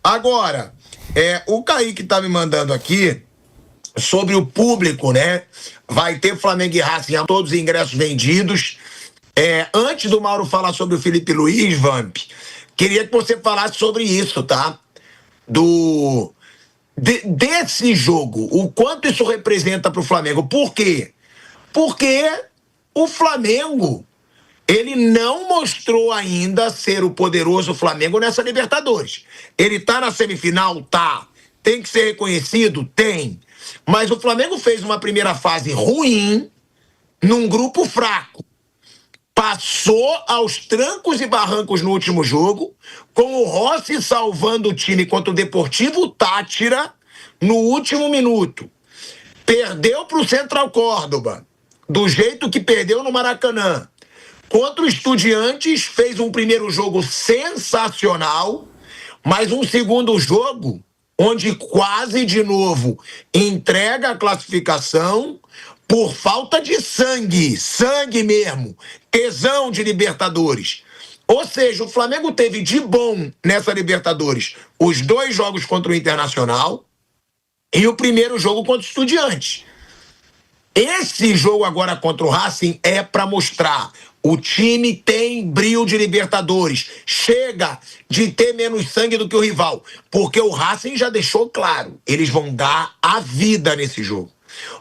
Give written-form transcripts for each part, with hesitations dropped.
Agora, o Kaique tá me mandando aqui sobre o público, né? Vai ter Flamengo e Racing, todos os ingressos vendidos. Antes do Mauro falar sobre o Felipe Luiz, Vamp, queria que você falasse sobre isso, tá? Desse jogo, o quanto isso representa pro Flamengo. Por quê? Porque o Flamengo, ele não mostrou ainda ser o poderoso Flamengo nessa Libertadores. Ele tá na semifinal? Tá. Tem que ser reconhecido? Tem. Mas o Flamengo fez uma primeira fase ruim num grupo fraco. Passou aos trancos e barrancos no último jogo, com o Rossi salvando o time contra o Deportivo Táchira no último minuto. Perdeu para o Central Córdoba, do jeito que perdeu no Maracanã. Contra o Estudiantes, fez um primeiro jogo sensacional, mas um segundo jogo onde quase de novo entrega a classificação por falta de sangue mesmo, tesão de Libertadores. Ou seja, o Flamengo teve de bom nessa Libertadores os 2 jogos contra o Internacional e o primeiro jogo contra o Estudiantes. Esse jogo agora contra o Racing é para mostrar: o time tem brio de Libertadores, chega de ter menos sangue do que o rival, porque o Racing já deixou claro, eles vão dar a vida nesse jogo.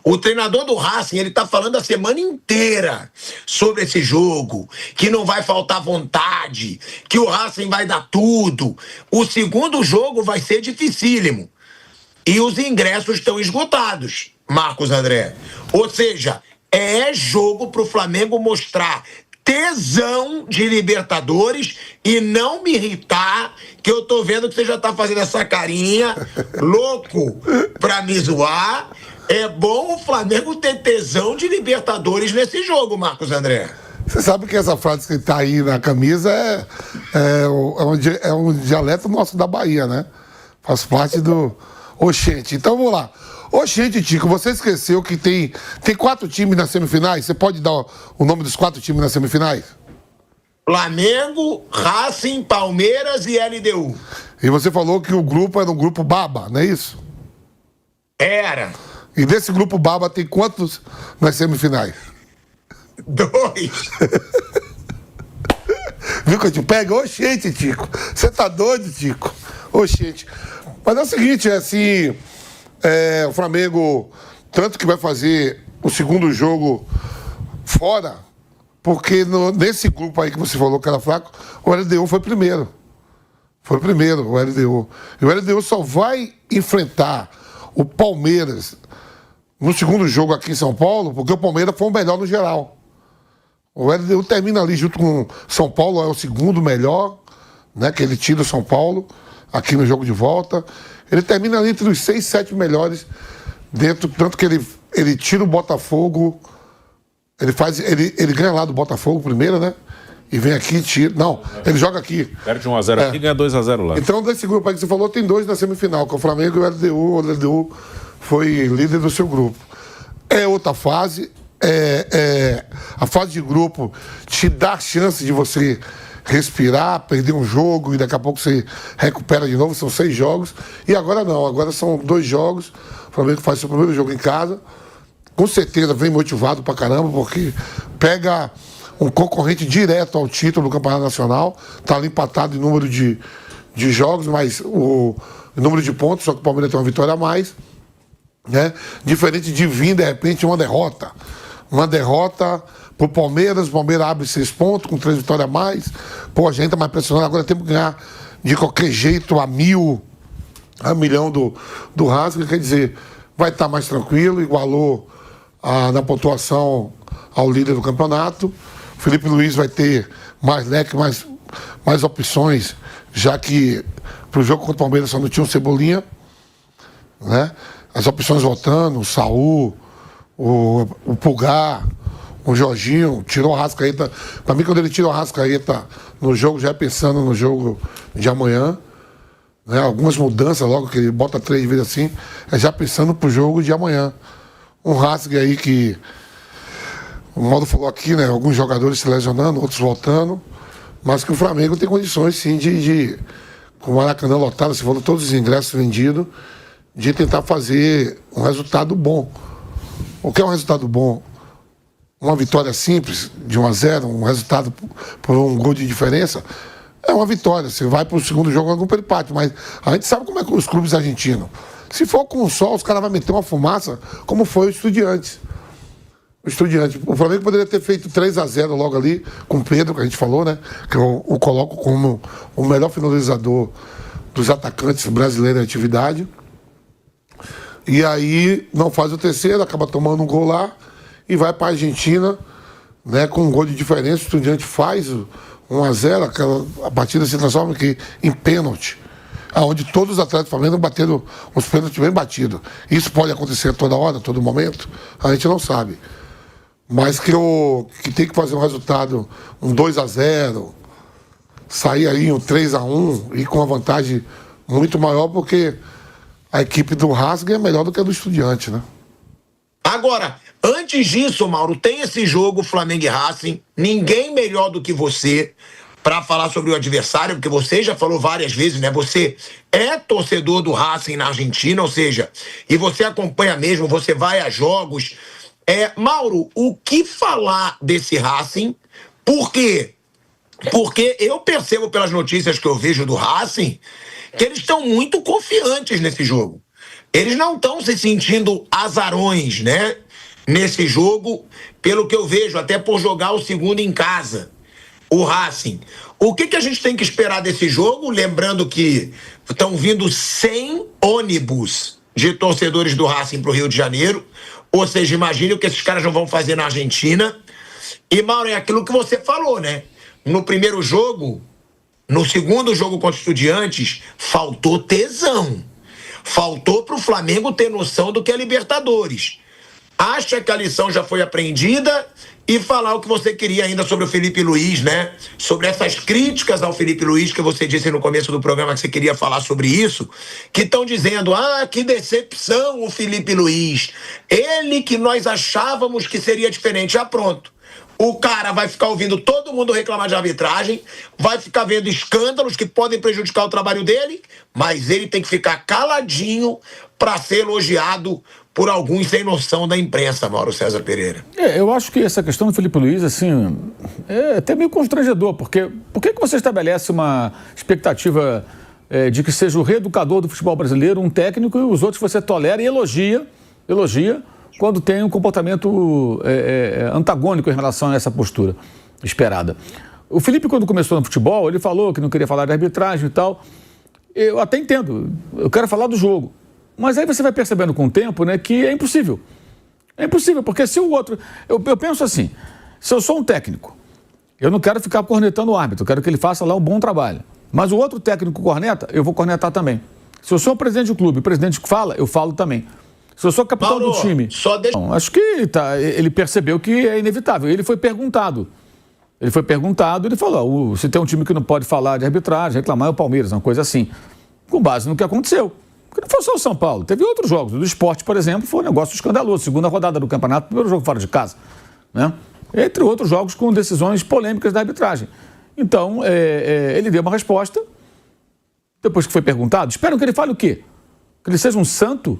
O treinador do Racing, ele tá falando a semana inteira sobre esse jogo, que não vai faltar vontade, que o Racing vai dar tudo. O segundo jogo vai ser dificílimo. E os ingressos estão esgotados, Marcos André. Ou seja, é jogo pro Flamengo mostrar tesão de Libertadores e não me irritar, que eu tô vendo que você já tá fazendo essa carinha, louco pra me zoar. É bom o Flamengo ter tesão de Libertadores nesse jogo, Marcos André. Você sabe que essa frase que tá aí na camisa é um dialeto nosso da Bahia, né? Faz parte do Oxente. Então vamos lá. Oxente, Tico, você esqueceu que tem 4 times nas semifinais? Você pode dar o nome dos 4 times nas semifinais? Flamengo, Racing, Palmeiras e LDU. E você falou que o grupo era um grupo baba, não é isso? Era. E desse grupo baba tem quantos nas semifinais? 2. Viu que eu te pego? Oxente, Tico. Você tá doido, Tico? Oxente. Mas é o seguinte, assim, o Flamengo, tanto que vai fazer o segundo jogo fora, porque nesse grupo aí que você falou que era fraco, o LDU foi primeiro. Foi primeiro, o LDU. E o LDU só vai enfrentar o Palmeiras no segundo jogo aqui em São Paulo, porque o Palmeiras foi o melhor no geral. O LDU termina ali junto com São Paulo, é o segundo melhor, né? Que ele tira o São Paulo aqui no jogo de volta. Ele termina ali entre os 6, 7 melhores dentro, tanto que ele tira o Botafogo, ele ganha lá do Botafogo primeiro, né? E vem aqui e tira. Não, ele joga aqui. Perde 1-0 aqui e ganha 2-0 lá. Então, desse grupo aí que você falou, tem 2 na semifinal, que é o Flamengo e o LDU. O LDU foi líder do seu grupo. É outra fase. A fase de grupo te dá a chance de você respirar, perder um jogo e daqui a pouco você recupera de novo. São 6 jogos. E agora não, agora são 2 jogos. O Flamengo faz seu primeiro jogo em casa. Com certeza vem motivado pra caramba, porque pega um concorrente direto ao título do Campeonato Nacional. Tá ali empatado em número de jogos, mas o número de pontos, só que o Palmeiras tem uma vitória a mais, né? Diferente de vir, de repente, uma derrota. Uma derrota pro Palmeiras, o Palmeiras abre 6 pontos, com 3 vitórias a mais. Pô, a gente tá mais pressionado, agora temos que ganhar de qualquer jeito a 1.000, a 1 milhão do Racing, quer dizer, vai estar mais tranquilo, igualou na pontuação ao líder do campeonato. O Felipe Luiz vai ter mais leque, mais opções, já que pro jogo contra o Palmeiras só não tinha um Cebolinha, né? As opções voltando, o Saul, o Pulgar, o Jorginho, tirou o Arrascaeta. Para mim, quando ele tira o Arrascaeta no jogo, já é pensando no jogo de amanhã, né? Algumas mudanças logo, que ele bota 3 vezes assim, é já pensando pro jogo de amanhã. Um Rasgue aí que o Mauro falou aqui, né? Alguns jogadores se lesionando, outros voltando, mas que o Flamengo tem condições sim de com o Maracanã lotado, você falou, todos os ingressos vendidos, de tentar fazer um resultado bom. O que é um resultado bom? Uma vitória simples, de 1-0, um resultado por um gol de diferença, é uma vitória. Você vai para o segundo jogo com um empate, mas a gente sabe como é que os clubes argentinos. Se for com o sol, os caras vão meter uma fumaça, como foi o Estudiantes. O Flamengo poderia ter feito 3-0 logo ali, com o Pedro, que a gente falou, né? Que eu o coloco como o melhor finalizador dos atacantes brasileiros em atividade. E aí não faz o terceiro, acaba tomando um gol lá e vai para a Argentina, né, com um gol de diferença. O Estudiante faz 1-0, a partida se transforma aqui em pênalti, onde todos os atletas do Flamengo bateram os pênaltis bem batidos. Isso pode acontecer a toda hora, a todo momento? A gente não sabe. Mas que tem que fazer um resultado, um 2-0, sair aí um 3-1 e com uma vantagem muito maior, porque a equipe do Racing é melhor do que a do Estudiante, né? Agora, antes disso, Mauro, tem esse jogo Flamengo e Racing, ninguém melhor do que você para falar sobre o adversário, porque você já falou várias vezes, né? Você é torcedor do Racing na Argentina, ou seja, e você acompanha mesmo, você vai a jogos. Mauro, o que falar desse Racing? Por quê? Porque eu percebo pelas notícias que eu vejo do Racing que eles estão muito confiantes nesse jogo. Eles não estão se sentindo azarões, né? Nesse jogo, pelo que eu vejo, até por jogar o segundo em casa, o Racing. O que a gente tem que esperar desse jogo? Lembrando que estão vindo 100 ônibus de torcedores do Racing para o Rio de Janeiro. Ou seja, imagine o que esses caras não vão fazer na Argentina. E, Mauro, é aquilo que você falou, né? No primeiro jogo, no segundo jogo contra os Estudiantes, faltou tesão. Faltou para o Flamengo ter noção do que é Libertadores. Acha que a lição já foi aprendida e falar o que você queria ainda sobre o Felipe Luiz, né? Sobre essas críticas ao Felipe Luiz que você disse no começo do programa que você queria falar sobre isso, que estão dizendo, que decepção o Felipe Luiz. Ele que nós achávamos que seria diferente. Pronto. O cara vai ficar ouvindo todo mundo reclamar de arbitragem, vai ficar vendo escândalos que podem prejudicar o trabalho dele, mas ele tem que ficar caladinho para ser elogiado por alguns sem noção da imprensa, Mauro César Pereira. Eu acho que essa questão do Felipe Luiz, assim, é até meio constrangedor, porque por que você estabelece uma expectativa de que seja o reeducador do futebol brasileiro, um técnico, e os outros você tolera e elogia quando tem um comportamento antagônico em relação a essa postura esperada. O Felipe, quando começou no futebol, ele falou que não queria falar de arbitragem e tal. Eu até entendo, eu quero falar do jogo. Mas aí você vai percebendo com o tempo, né, que é impossível. É impossível, porque se o outro... Eu penso assim, se eu sou um técnico, eu não quero ficar cornetando o árbitro, eu quero que ele faça lá um bom trabalho. Mas o outro técnico corneta, eu vou cornetar também. Se eu sou o presidente do clube, o presidente que fala, eu falo também. Se eu sou capitão do time... Não, acho que ele percebeu que é inevitável. Ele foi perguntado. Ele falou, se tem um time que não pode falar de arbitragem, reclamar é o Palmeiras, uma coisa assim. Com base no que aconteceu. Porque não foi só o São Paulo. Teve outros jogos. O do Sport, por exemplo, foi um negócio escandaloso. Segunda rodada do campeonato, primeiro jogo fora de casa. Né? Entre outros jogos com decisões polêmicas da arbitragem. Então, ele deu uma resposta. Depois que foi perguntado, esperam que ele fale o quê? Que ele seja um santo?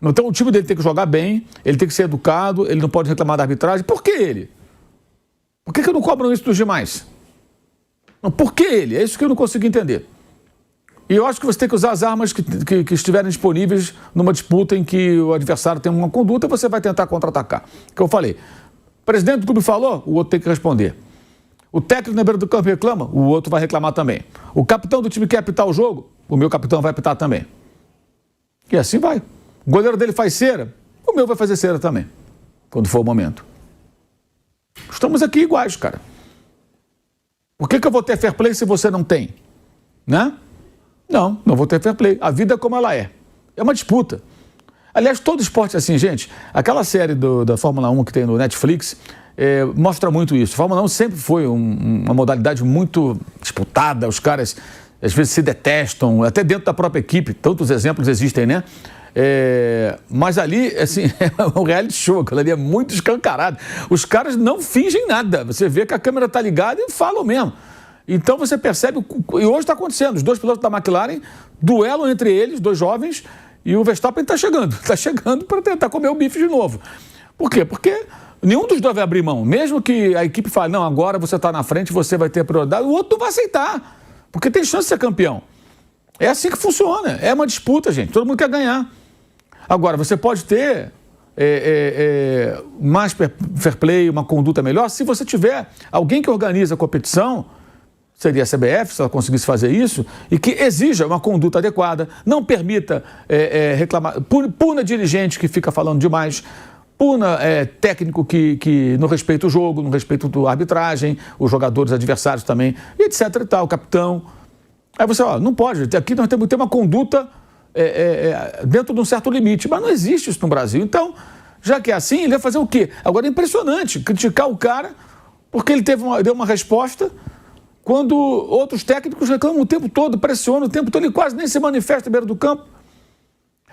Então, o time dele tem que jogar bem, ele tem que ser educado, ele não pode reclamar da arbitragem. Por que ele? Por que não cobram isso dos demais? Não, por que ele? É isso que eu não consigo entender. E eu acho que você tem que usar as armas que estiverem disponíveis numa disputa em que o adversário tem uma conduta, você vai tentar contra-atacar. Que eu falei, o presidente do clube falou, o outro tem que responder. O técnico na beira do campo reclama, o outro vai reclamar também. O capitão do time quer apitar o jogo, o meu capitão vai apitar também. E assim vai. O goleiro dele faz cera, o meu vai fazer cera também, quando for o momento. Estamos aqui iguais, cara. Por que eu vou ter fair play se você não tem? Né? Não vou ter fair play. A vida é como ela é. É uma disputa. Aliás, todo esporte é assim, gente. Aquela série da Fórmula 1 que tem no Netflix mostra muito isso. A Fórmula 1 sempre foi uma modalidade muito disputada. Os caras, às vezes, se detestam, até dentro da própria equipe. Tantos exemplos existem, né? Mas ali, assim, é um reality show. Aquilo ali é muito escancarado. Os caras não fingem nada. Você vê que a câmera está ligada e falam mesmo. Então você percebe, e hoje está acontecendo, os dois pilotos da McLaren, duelo entre eles, dois jovens, e o Verstappen está chegando para tentar comer o bife de novo. Por quê? Porque nenhum dos dois vai abrir mão, mesmo que a equipe fale, não, agora você está na frente, você vai ter prioridade, o outro não vai aceitar, porque tem chance de ser campeão. É assim que funciona, é uma disputa, gente, todo mundo quer ganhar. Agora, você pode ter mais fair play, uma conduta melhor, se você tiver alguém que organiza a competição, seria a CBF, se ela conseguisse fazer isso, e que exija uma conduta adequada, não permita reclamar, puna dirigente que fica falando demais, puna técnico que não respeita o jogo, não respeita a arbitragem, os jogadores adversários também, etc e tal, o capitão. Aí você, não pode, aqui nós temos que ter uma conduta dentro de um certo limite, mas não existe isso no Brasil. Então, já que é assim, ele vai fazer o quê? Agora é impressionante criticar o cara porque ele deu uma resposta quando outros técnicos reclamam o tempo todo, pressionam o tempo todo, ele quase nem se manifesta à beira do campo.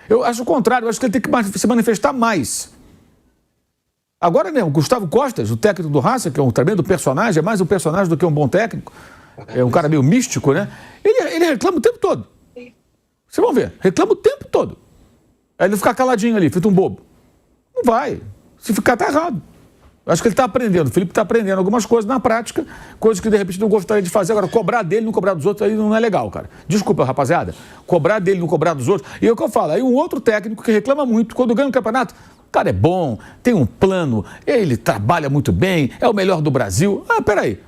Eu acho o contrário, eu acho que ele tem que se manifestar mais. Agora mesmo, Gustavo Costas, o técnico do Racing, que é um tremendo personagem, é mais um personagem do que um bom técnico, é um cara meio místico, né? Ele reclama o tempo todo. Vocês vão ver, reclama o tempo todo. Aí ele fica caladinho ali, feito um bobo. Não vai. Se ficar, tá errado. Acho que ele está aprendendo, o Felipe está aprendendo algumas coisas na prática, coisas que de repente não gostaria de fazer. Agora, cobrar dele, não cobrar dos outros, aí não é legal, cara. Desculpa, rapaziada. Cobrar dele, não cobrar dos outros. E é o que eu falo, aí um outro técnico que reclama muito, quando ganha o campeonato, o cara é bom, tem um plano, ele trabalha muito bem, é o melhor do Brasil. Peraí.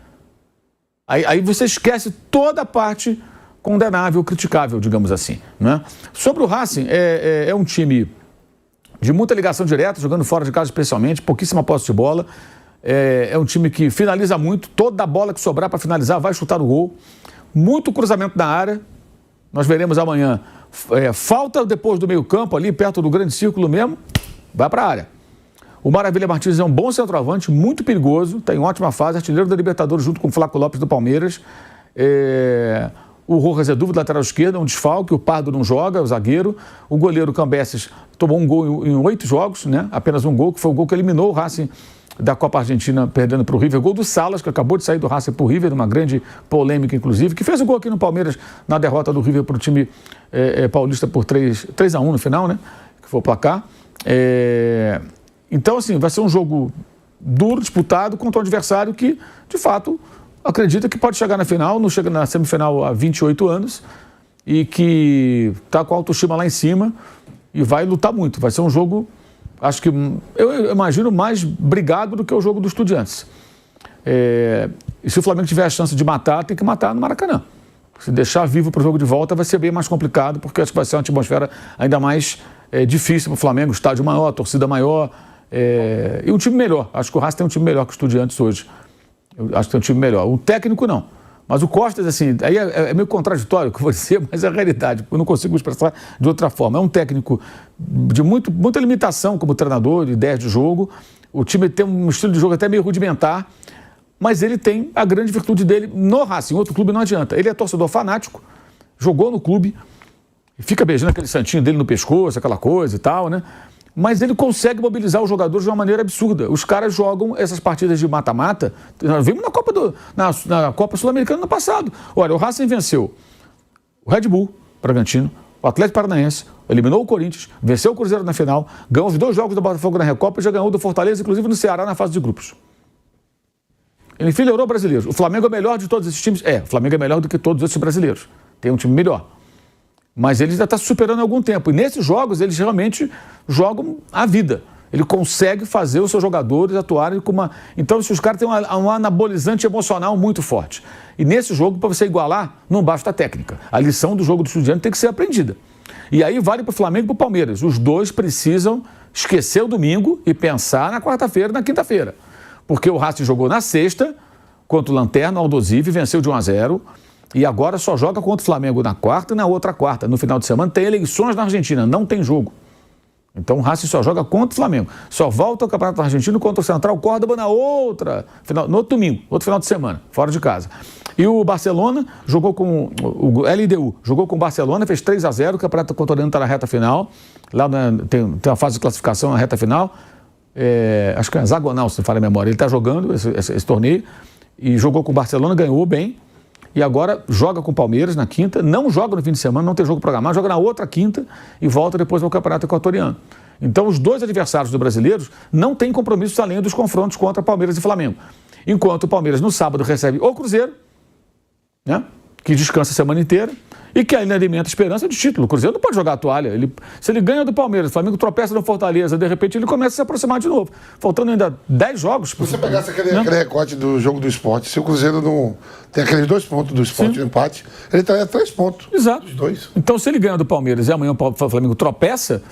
Aí você esquece toda a parte condenável, criticável, digamos assim, né? Sobre o Racing, é um time de muita ligação direta, jogando fora de casa especialmente, pouquíssima posse de bola. É um time que finaliza muito, toda a bola que sobrar para finalizar vai chutar no gol. Muito cruzamento na área. Nós veremos amanhã. Falta depois do meio campo, ali perto do grande círculo mesmo, vai para a área. O Maravilha Martins é um bom centroavante, muito perigoso, está em ótima fase, artilheiro da Libertadores junto com o Flaco Lopes do Palmeiras. O Rojas é dúvida, lateral esquerda, um desfalque, o Pardo não joga, o zagueiro. O goleiro Cambeses tomou um gol em 8 jogos, né? Apenas um gol, que foi o gol que eliminou o Racing da Copa Argentina, perdendo para o River. Gol do Salas, que acabou de sair do Racing para o River, numa grande polêmica, inclusive, que fez o gol aqui no Palmeiras, na derrota do River para o time paulista por 3-1 no final, né? Que foi o placar. Então, assim, vai ser um jogo duro, disputado, contra um adversário que, de fato, acredita que pode chegar na final, não chega na semifinal há 28 anos e que está com a autoestima lá em cima e vai lutar muito. Vai ser um jogo, acho que, eu imagino, mais brigado do que o jogo do Estudiantes. E se o Flamengo tiver a chance de matar, tem que matar no Maracanã. Se deixar vivo para o jogo de volta vai ser bem mais complicado, porque acho que vai ser uma atmosfera ainda mais difícil para o Flamengo, estádio maior, torcida maior e um time melhor. Acho que o Racing tem um time melhor que o Estudiantes hoje. Eu acho que tem um time melhor. O técnico, não. Mas o Costas, assim, aí é meio contraditório o que eu vou dizer, mas é a realidade. Eu não consigo expressar de outra forma. É um técnico de muita limitação como treinador, de ideias de jogo. O time tem um estilo de jogo até meio rudimentar, mas ele tem a grande virtude dele no Racing. Outro clube não adianta. Ele é torcedor fanático, jogou no clube, fica beijando aquele santinho dele no pescoço, aquela coisa e tal, né? Mas ele consegue mobilizar os jogadores de uma maneira absurda. Os caras jogam essas partidas de mata-mata. Nós vimos na Copa Sul-Americana no passado. Olha, o Racing venceu o Red Bull, Bragantino, o Atlético Paranaense, eliminou o Corinthians, venceu o Cruzeiro na final, ganhou os 2 jogos do Botafogo na Recopa e já ganhou do Fortaleza, inclusive no Ceará, na fase de grupos. Ele enfileirou brasileiros. O Flamengo é o melhor de todos esses times? O Flamengo é melhor do que todos esses brasileiros. Tem um time melhor. Mas ele já está se superando há algum tempo. E nesses jogos, eles realmente jogam a vida. Ele consegue fazer os seus jogadores atuarem com uma... Então, se os caras têm um anabolizante emocional muito forte. E nesse jogo, para você igualar, não basta a técnica. A lição do jogo do Estudiantes tem que ser aprendida. E aí vale para o Flamengo e para o Palmeiras. Os dois precisam esquecer o domingo e pensar na quarta-feira e na quinta-feira. Porque o Racing jogou na sexta, contra o Lanterna, Aldosivi, venceu de 1-0. E agora só joga contra o Flamengo na quarta e na outra quarta. No final de semana tem eleições na Argentina, não tem jogo. Então o Racing só joga contra o Flamengo. Só volta ao Campeonato Argentino contra o Central Córdoba no outro domingo, outro final de semana, fora de casa. E o Barcelona jogou com o LDU, jogou com o Barcelona, fez 3-0, o Campeonato Contorano está na reta final. Lá tem uma fase de classificação na reta final. Acho que é hexagonal, se não falha a memória. Ele está jogando esse torneio e jogou com o Barcelona, ganhou bem. e agora joga com o Palmeiras na quinta, não joga no fim de semana, não tem jogo programado, joga na outra quinta e volta depois ao Campeonato Equatoriano. Então, os dois adversários do Brasileiros não têm compromissos além dos confrontos contra Palmeiras e Flamengo. Enquanto o Palmeiras, no sábado, recebe o Cruzeiro, né, que descansa a semana inteira, e que ainda alimenta a esperança de título. O Cruzeiro não pode jogar a toalha. Se ele ganha do Palmeiras, o Flamengo tropeça no Fortaleza, de repente ele começa a se aproximar de novo. Faltando ainda 10 jogos. Se você pegasse aquele recorte do jogo do Sport, se o Cruzeiro não tem aqueles 2 pontos do Sport no empate, ele estaria 3 pontos. Exato. Dos 2. Então, se ele ganha do Palmeiras e amanhã o Flamengo tropeça,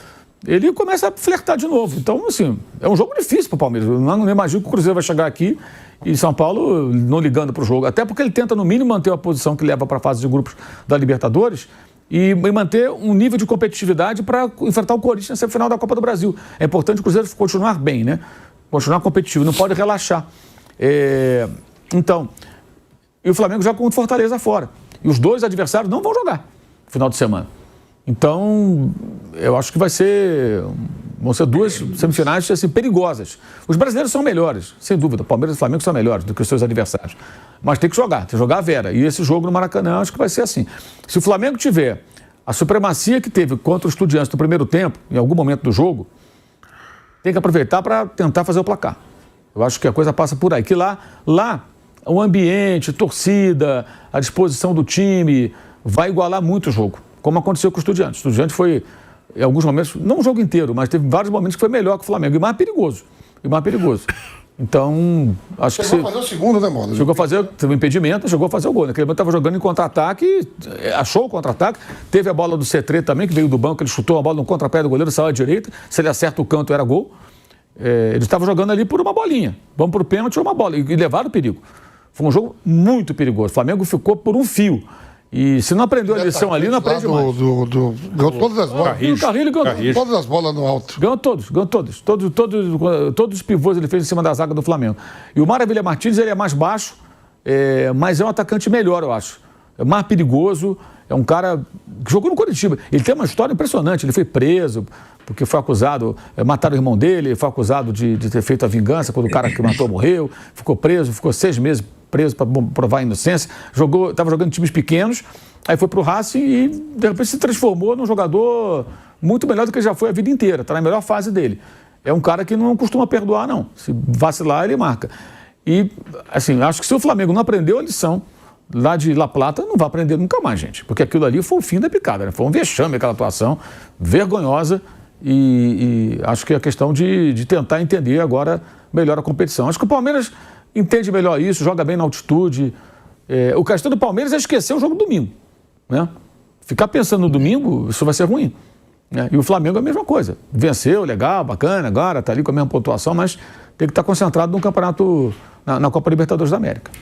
ele começa a flertar de novo. Então, assim, é um jogo difícil para o Palmeiras. Eu não imagino que o Cruzeiro vai chegar aqui e São Paulo não ligando para o jogo. Até porque ele tenta, no mínimo, manter a posição que leva para a fase de grupos da Libertadores e manter um nível de competitividade para enfrentar o Corinthians na semifinal da Copa do Brasil. É importante o Cruzeiro continuar bem, né? Continuar competitivo, não pode relaxar. Então, e o Flamengo joga contra o Fortaleza fora. E os dois adversários não vão jogar no final de semana. Então, eu acho que vão ser 2 semifinais assim, perigosas. Os brasileiros são melhores, sem dúvida. Palmeiras e Flamengo são melhores do que os seus adversários. Mas tem que jogar a vera. E esse jogo no Maracanã, acho que vai ser assim. Se o Flamengo tiver a supremacia que teve contra os Estudiantes no primeiro tempo, em algum momento do jogo, tem que aproveitar para tentar fazer o placar. Eu acho que a coisa passa por aí. Que lá o ambiente, torcida, a disposição do time, vai igualar muito o jogo. Como aconteceu com o Estudiantes. O Estudiantes foi, em alguns momentos, não o jogo inteiro, mas teve vários momentos que foi melhor que o Flamengo. E mais perigoso. Então, acho que... Chegou a fazer o segundo, né, Mola? Chegou a fazer, teve um impedimento, chegou a fazer o gol. Naquele momento estava jogando em contra-ataque, achou o contra-ataque. Teve a bola do C3 também, que veio do banco, ele chutou a bola no contrapé do goleiro, saiu à direita. Se ele acerta o canto, era gol. Ele estava jogando ali por uma bolinha. Vamos para o pênalti, uma bola. E levaram o perigo. Foi um jogo muito perigoso. O Flamengo ficou por um fio. E se não aprendeu a lição ali, não aprende mais. Ganhou todas as bolas. O Carrilho ganhou todas as bolas no alto. Ganhou todos. Todos os pivôs ele fez em cima da zaga do Flamengo. E o Maravilha Martins, ele é mais baixo, mas é um atacante melhor, eu acho. É mais perigoso, é um cara que jogou no Coritiba. Ele tem uma história impressionante, ele foi preso, porque foi acusado, mataram o irmão dele, foi acusado de ter feito a vingança quando o cara que matou morreu, ficou preso, ficou 6 meses preso para provar a inocência, estava jogando em times pequenos, aí foi para o Racing e de repente se transformou num jogador muito melhor do que ele já foi a vida inteira, está na melhor fase dele. É um cara que não costuma perdoar, não. Se vacilar, ele marca. E, assim, acho que se o Flamengo não aprendeu a lição lá de La Plata, não vai aprender nunca mais, gente, porque aquilo ali foi o fim da picada, né? Foi um vexame aquela atuação, vergonhosa, e acho que é a questão de tentar entender agora melhor a competição. Acho que o Palmeiras entende melhor isso, joga bem na altitude. O questão do Palmeiras é esquecer o jogo do domingo, né? Ficar pensando no domingo, isso vai ser ruim, né? E o Flamengo é a mesma coisa. Venceu, legal, bacana, agora está ali com a mesma pontuação, mas tem que estar concentrado no campeonato, na Copa Libertadores da América.